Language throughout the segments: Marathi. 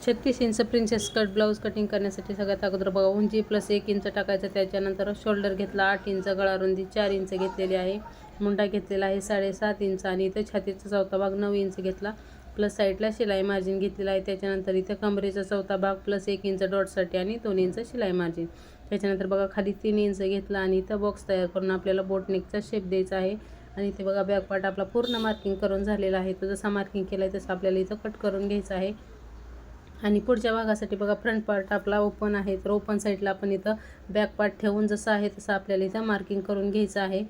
36 inch princess cut blouse cutting करण्यासाठी सगळ्यात अगोदर बघा उंची प्लस 1 इंच टाकायचं. त्याच्यानंतर शोल्डर घेतला 8 इंच, गळा रुंदी 4 इंच घेतलेली आहे, मुंडा घेतलेला आहे 7.5 इंच आणि इथं छातीचा चौथा भाग 9 इंच घेतला, प्लस साईडला शिलाई मार्जिन घेतलेला आहे. त्याच्यानंतर इथं कमरेचा चौथा भाग प्लस 1 इंच डॉटसाठी आणि 2 इंच शिलाई मार्जिन. त्याच्यानंतर बघा खाली 3 इंच घेतला आणि इथं बॉक्स तयार करून आपल्याला बोटनेकचा शेप द्यायचा आहे. आणि इथे बघा बॅक पार्ट आपला पूर्ण मार्किंग करून झालेला आहे. तो जसा मार्किंग केला आहे तसं आपल्याला इथं कट करून घ्यायचं आहे. आणि पुढच्या भागासाठी बघा फ्रंट पार्ट आपला ओपन आहे, तर ओपन साईडला आपण इथं बॅक पार्ट ठेवून जसं आहे तसं आपल्याला इथं मार्किंग करून घ्यायचं आहे.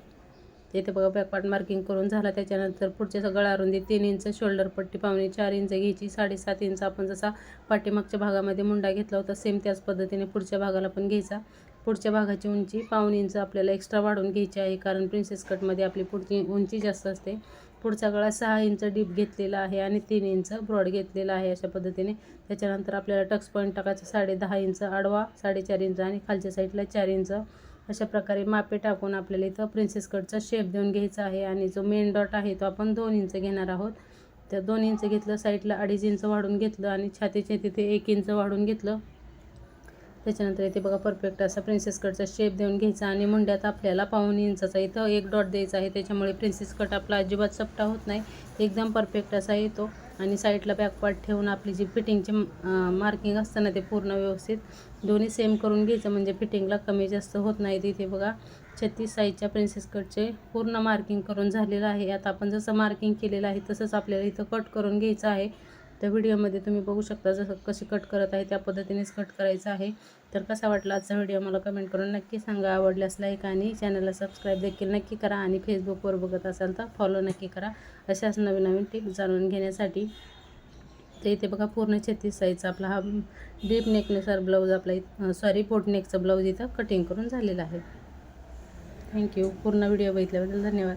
इथे बघा बॅक पार्ट मार्किंग करून झाला. त्याच्यानंतर पुढच्या गळा रुंदी 3 इंच, शोल्डर पट्टी पावणे 4 इंच घ्यायची, 7.5 इंच आपण जसा पाठीमागच्या भागामध्ये मुंडा घेतला होता सेम त्याच पद्धतीने पुढच्या भागाला पण घ्यायचा. पुढच्या भागाची उंची पाऊण इंच आपल्याला एक्स्ट्रा वाढवून घ्यायची आहे, कारण प्रिन्सेस कटमध्ये आपली पुढची उंची जास्त असते. पुढचा गळा 6 इंच डीप घेतलेला आहे आणि 3 इंच ब्रॉड घेतलेला आहे अशा पद्धतीने. त्याच्यानंतर आपल्याला टक्स पॉईंट टाकायचा 10.5 इंच आडवा, 4.5 इंच आणि खालच्या साईडला 4 इंच. अशा प्रकारे मापे टाकून आपल्याला इथं प्रिन्सेस कटचा शेप देऊन घ्यायचा आहे. आणि जो मेन डॉट आहे तो आपण 2 इंच घेणार आहोत. तर 2 इंच घेतलं, साईडला 2.5 इंच वाढून घेतलं आणि छातीच्या तिथे 1 इंच वाढून घेतलं. त्याच्यानंतर इथे बघा परफेक्ट असा प्रिन्सेस कटचा शेप देऊन घ्यायचा आणि मुंड्यात आपल्याला पाऊण इंचाचा इथं 1 डॉट द्यायचा आहे. त्याच्यामुळे प्रिन्सेस कट आपला अजिबात चपटा होत नाही, एकदम परफेक्ट असा येतो. आणि साईडला बॅक पार्ट ठेवून आपली जी फिटिंगची मार्किंग असतं ना ते पूर्ण व्यवस्थित दोन्ही सेम करून घ्यायचं, म्हणजे फिटिंगला कमी जास्त होत नाही. इथे बघा 36 साईजच्या प्रिन्सेस कटचे पूर्ण मार्किंग करून झालेलं आहे. आता आपण जसं मार्किंग केलेलं आहे तसंच आपल्याला इथं कट करून घ्यायचं आहे. त्या व्हिडिओमध्ये तुम्ही बघू शकता जसं कशी कट करत आहे त्या पद्धतीनेच कट करायचं आहे. तर कसा वाटला आजचा व्हिडिओ मला कमेंट करून नक्की सांगा. आवडल्यास लाईक आणि चॅनलला सबस्क्राईब देखील नक्की करा. आणि फेसबुकवर बघत असाल तर फॉलो नक्की करा अशाच नवीन नवीन टिप्स जाणून घेण्यासाठी. तर इथे बघा पूर्ण 36 साईजचा आपला हा डीप नेकनुसार ब्लाऊज आपला बोटनेकचा ब्लाऊज इथं कटिंग करून झालेला आहे. थँक्यू. पूर्ण व्हिडिओ बघितल्याबद्दल धन्यवाद.